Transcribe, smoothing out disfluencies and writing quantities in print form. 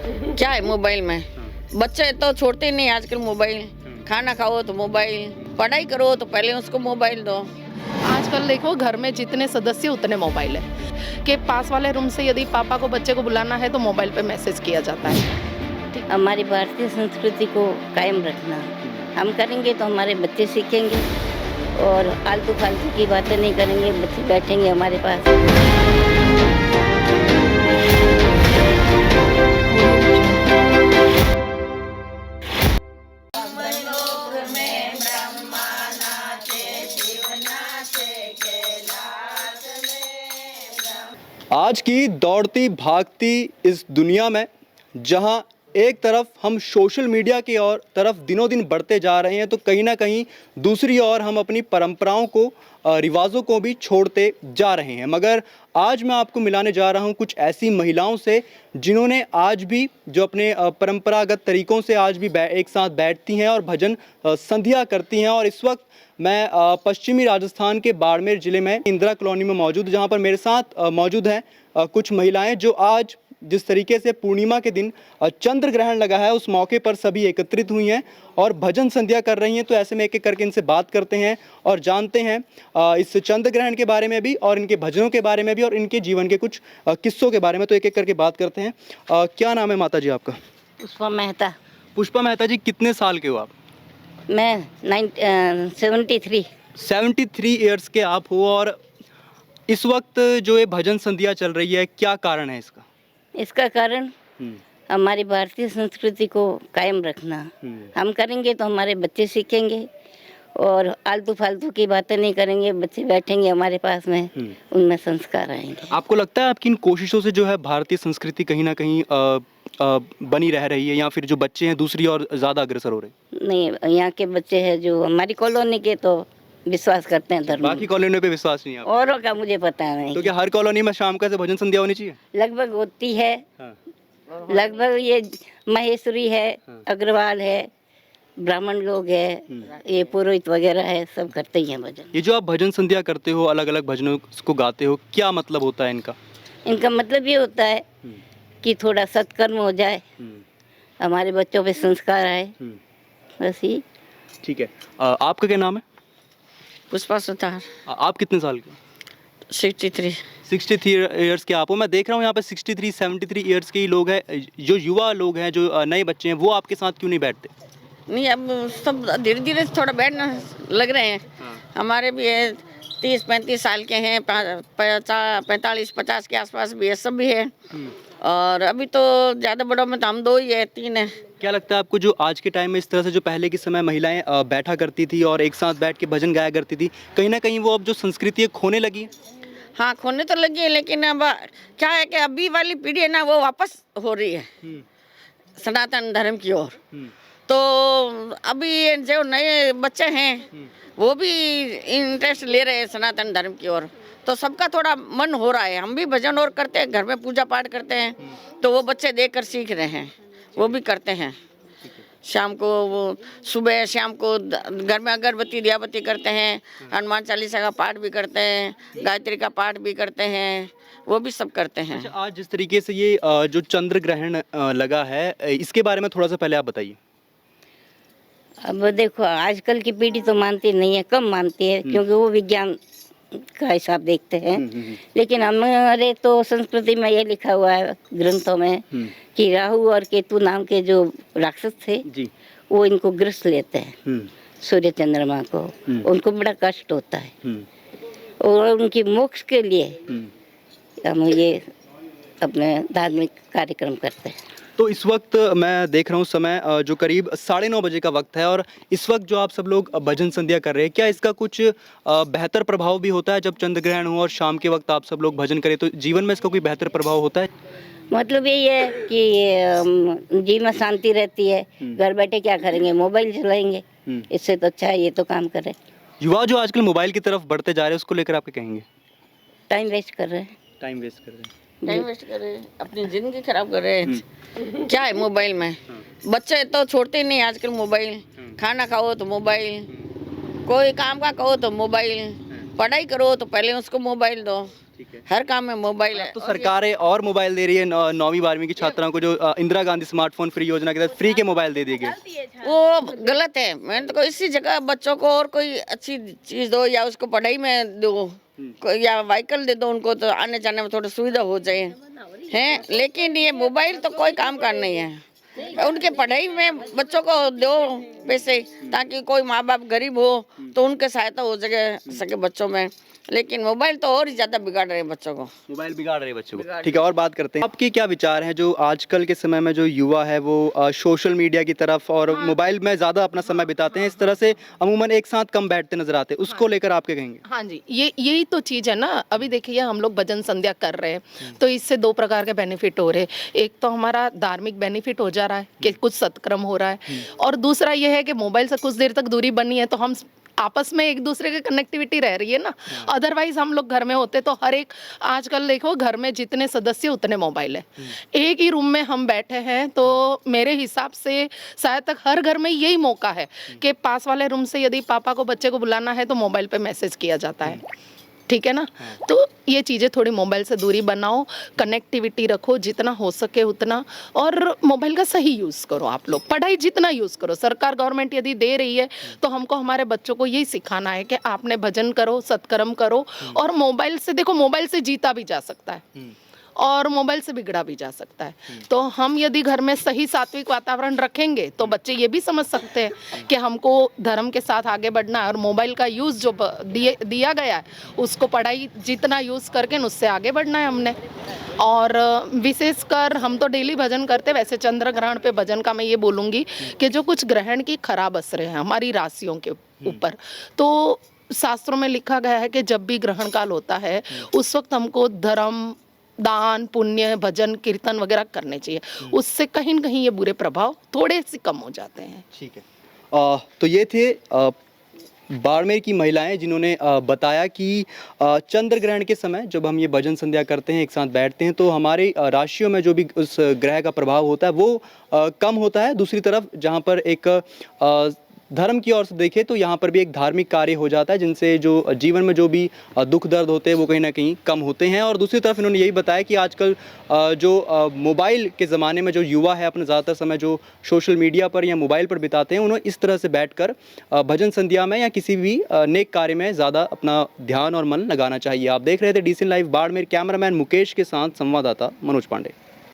क्या है मोबाइल में? बच्चे तो छोड़ते ही नहीं आजकल मोबाइल। खाना खाओ तो मोबाइल, पढ़ाई करो तो पहले उसको मोबाइल दो। आजकल देखो घर में जितने सदस्य उतने मोबाइल है कि पास वाले रूम से यदि पापा को बच्चे को बुलाना है तो मोबाइल पे मैसेज किया जाता है। हमारी भारतीय संस्कृति को कायम रखना, हम करेंगे तो हमारे बच्चे सीखेंगे और आलतू फालतू की बातें नहीं करेंगे, बच्चे बैठेंगे हमारे पास। आज की दौड़ती भागती इस दुनिया में जहां एक तरफ हम सोशल मीडिया की ओर तरफ दिनों दिन बढ़ते जा रहे हैं, तो कहीं ना कहीं दूसरी ओर हम अपनी परंपराओं को रिवाजों को भी छोड़ते जा रहे हैं। मगर आज मैं आपको मिलाने जा रहा हूं कुछ ऐसी महिलाओं से जिन्होंने आज भी जो अपने परंपरागत तरीकों से आज भी एक साथ बैठती हैं और भजन संध्या करती हैं। और इस वक्त मैं पश्चिमी राजस्थान के बाड़मेर ज़िले में इंदिरा कॉलोनी में मौजूद, जहां पर मेरे साथ मौजूद हैं कुछ महिलाएं जो आज जिस तरीके से पूर्णिमा के दिन चंद्र ग्रहण लगा है उस मौके पर सभी एकत्रित हुई हैं और भजन संध्या कर रही हैं। तो ऐसे में एक एक करके इनसे बात करते हैं और जानते हैं इस चंद्र ग्रहण के बारे में भी और इनके भजनों के बारे में भी और इनके जीवन के कुछ किस्सों के बारे में। तो एक एक करके बात करते हैं। क्या नाम है माता जी आपका? पुष्पा मेहता। पुष्पा मेहता जी, कितने साल के हो आप? मैं 73 ईयर्स के आप हो। और इस वक्त जो ये भजन संध्या चल रही है, क्या कारण है इसका? इसका कारण हमारी भारतीय संस्कृति को कायम रखना, हम करेंगे तो हमारे बच्चे सीखेंगे और आलतू फालतू की बातें नहीं करेंगे, बच्चे बैठेंगे हमारे पास में, उनमें संस्कार आएंगे। आपको लगता है आपकी इन कोशिशों से जो है भारतीय संस्कृति कहीं ना कहीं बनी रह रही है या फिर जो बच्चे हैं दूसरी और ज़्यादा अग्रसर हो रहे हैं? नहीं, यहाँ के बच्चे हैं जो हमारी कॉलोनी के तो विश्वास करते हैं धर्म, बाकी कॉलोनियों पे विश्वास नहीं है आपको? औरों का मुझे पता नहीं। तो क्या हर कॉलोनी में शाम का ऐसे भजन संध्या होनी चाहिए? लगभग होती है। लगभग ये महेश्वरी है, अग्रवाल है, ब्राह्मण लोग है, ये पुरोहित वगैरह है, सब करते ही हैं भजन। ये जो आप भजन संध्या करते हो, अलग अलग भजनों को गाते हो, क्या मतलब होता है इनका? इनका मतलब ये होता है कि थोड़ा सत्कर्म हो जाए, हमारे बच्चों पे संस्कार आए, बस ही। ठीक है। आपका क्या नाम है? पुष्पा सुतार। आप कितने साल के? 63 ईयर्स के आप हो। मैं देख रहा हूँ यहाँ पे 73 ईयर्स के ही लोग हैं। जो युवा लोग हैं, जो नए बच्चे हैं, वो आपके साथ क्यों नहीं बैठते? नहीं, अब सब धीरे धीरे थोड़ा बैठना लग रहे हैं। हमारे भी है 30-35 साल के हैं, 45-50 के आसपास भी है, सब भी है। और अभी तो ज़्यादा बड़ों में तो हम 2 ही है, 3 है। क्या लगता है आपको जो आज के टाइम में इस तरह से जो पहले के समय महिलाएं बैठा करती थी और एक साथ बैठ के भजन गाया करती थी, कहीं ना कहीं वो अब जो संस्कृति है खोने लगी है? हाँ, खोने तो लगी है, लेकिन अब क्या है कि अभी वाली पीढ़ी है ना, वो वापस हो रही है सनातन धर्म की ओर। तो अभी जो नए बच्चे हैं वो भी इंटरेस्ट ले रहे हैं सनातन धर्म की ओर, तो सबका थोड़ा मन हो रहा है। हम भी भजन और करते हैं, घर में पूजा पाठ करते हैं, तो वो बच्चे देखकर सीख रहे हैं, वो भी करते हैं। शाम को वो सुबह शाम को घर में अगरबत्ती दियाबत्ती करते हैं, हनुमान चालीसा का पाठ भी करते हैं, गायत्री का पाठ भी करते हैं, वो भी सब करते हैं। अच्छा, आज जिस तरीके से ये जो चंद्र ग्रहण लगा है, इसके बारे में थोड़ा सा पहले आप बताइए। अब देखो, आजकल की पीढ़ी तो मानती नहीं है, कम मानती है, क्योंकि वो विज्ञान का हिसाब देखते हैं। लेकिन हमारे तो संस्कृति में ये लिखा हुआ है ग्रंथों में कि राहु और केतु नाम के जो राक्षस थे जी, वो इनको ग्रस्त लेते हैं, सूर्य चंद्रमा को, उनको बड़ा कष्ट होता है और उनकी मोक्ष के लिए हम ये अपने धार्मिक कार्यक्रम करते हैं। तो इस वक्त मैं देख रहा हूँ समय जो करीब 9:30 बजे का वक्त है और इस वक्त जो आप सब लोग भजन संध्या कर रहे हैं, क्या इसका कुछ बेहतर प्रभाव भी होता है? जब चंद्र ग्रहण हो और शाम के वक्त आप सब लोग भजन करें, तो जीवन में इसका कोई बेहतर प्रभाव होता है? मतलब यही है कि जीवन में शांति रहती है। घर बैठे क्या करेंगे, मोबाइल चलाएंगे, इससे तो अच्छा है ये तो काम करें। युवा जो आजकल मोबाइल की तरफ बढ़ते जा रहे हैं, उसको लेकर आप क्या कहेंगे? टाइम वेस्ट कर रहे हैं। टाइम वेस्ट कर रहे हैं। टाइम वेस्ट कर रहे हैं, अपनी जिंदगी खराब कर रहे हैं। क्या है मोबाइल में? बच्चे तो छोड़ते ही नहीं आजकल मोबाइल। खाना खाओ तो मोबाइल, कोई काम का कहो तो मोबाइल, पढ़ाई करो तो पहले उसको मोबाइल दो। ठीक है। हर काम में मोबाइल है। तो सरकारें और मोबाइल दे रही है 9वीं 12वीं की छात्राओं को, जो इंदिरा गांधी स्मार्टफोन फ्री योजना के तहत फ्री के मोबाइल दे दिए गए। वो गलत है। मैंने तो इसी जगह बच्चों को और कोई अच्छी चीज दो, या उसको पढ़ाई में दो, या व्हीकल दे दो उनको, तो आने जाने में थोड़ी सुविधा हो जाए हैं। लेकिन ये मोबाइल तो कोई काम का नहीं है। उनके पढ़ाई में बच्चों को दो पैसे, ताकि कोई माँ बाप गरीब हो तो उनके सहायता हो सके बच्चों में। लेकिन मोबाइल तो और ही ज्यादा बिगाड़ रहे हैं बच्चों को। मोबाइल बिगाड़ रहे हैं बच्चों को। ठीक है, और बात करते हैं, आपके क्या विचार हैं जो आजकल के समय में जो युवा है वो सोशल मीडिया की तरफ और मोबाइल में ज़्यादा अपना समय बिताते हैं, इस तरह से अमूमन एक साथ कम बैठते नजर आते हैं, उसको लेकर आप क्या कहेंगे? हाँ जी, यही तो चीज़ है ना। अभी देखिए हम लोग भजन संध्या कर रहे हैं तो इससे दो प्रकार के बेनिफिट हो रहे हैं। एक तो हमारा धार्मिक बेनिफिट हो जा रहा है कि कुछ सत्कर्म हो रहा है, और दूसरा ये है कि मोबाइल से कुछ देर तक दूरी बनी है तो हम आपस में एक दूसरे की कनेक्टिविटी रह रही है ना। अदरवाइज हम लोग घर में होते तो हर एक, आजकल देखो घर में जितने सदस्य उतने मोबाइल है। एक ही रूम में हम बैठे हैं तो मेरे हिसाब से शायद तक हर घर में यही मौका है कि पास वाले रूम से यदि पापा को बच्चे को बुलाना है तो मोबाइल पे मैसेज किया जाता है। ठीक है ना। तो ये चीज़ें थोड़ी मोबाइल से दूरी बनाओ, कनेक्टिविटी रखो जितना हो सके उतना, और मोबाइल का सही यूज़ करो। आप लोग पढ़ाई जितना यूज़ करो, सरकार गवर्नमेंट यदि दे रही है तो हमको हमारे बच्चों को यही सिखाना है कि आपने भजन करो, सत्कर्म करो। और मोबाइल से देखो, मोबाइल से जीता भी जा सकता है और मोबाइल से बिगड़ा भी जा सकता है। तो हम यदि घर में सही सात्विक वातावरण रखेंगे तो बच्चे ये भी समझ सकते हैं कि हमको धर्म के साथ आगे बढ़ना है, और मोबाइल का यूज़ जो दिया गया है उसको पढ़ाई जितना यूज़ करके उससे आगे बढ़ना है हमने। और विशेषकर हम तो डेली भजन करते, वैसे चंद्र ग्रहण पे भजन का मैं ये बोलूँगी कि जो कुछ ग्रहण की खराब असरें हैं हमारी राशियों के ऊपर, तो शास्त्रों में लिखा गया है कि जब भी ग्रहण काल होता है उस वक्त हमको धर्म, दान, पुण्य, भजन, कीर्तन वगैरह करने चाहिए। उससे कहीं न कहीं ये बुरे प्रभाव थोड़े से कम हो जाते हैं। ठीक है। तो ये थे बाड़मेर की महिलाएं जिन्होंने बताया कि चंद्र ग्रहण के समय जब हम ये भजन संध्या करते हैं, एक साथ बैठते हैं, तो हमारे राशियों में जो भी उस ग्रह का प्रभाव होता है वो कम होता है। दूसरी तरफ जहाँ पर एक धर्म की ओर से देखें तो यहाँ पर भी एक धार्मिक कार्य हो जाता है, जिनसे जो जीवन में जो भी दुख दर्द होते हैं वो कहीं ना कहीं कम होते हैं। और दूसरी तरफ इन्होंने यही बताया कि आजकल जो मोबाइल के ज़माने में जो युवा है अपना ज़्यादातर समय जो सोशल मीडिया पर या मोबाइल पर बिताते हैं, उन्हें इस तरह से बैठकर भजन संध्या में या किसी भी नेक कार्य में ज़्यादा अपना ध्यान और मन लगाना चाहिए। आप देख रहे थे DCN live Barmer, cameraman Mukesh के साथ संवाददाता मनोज पांडे।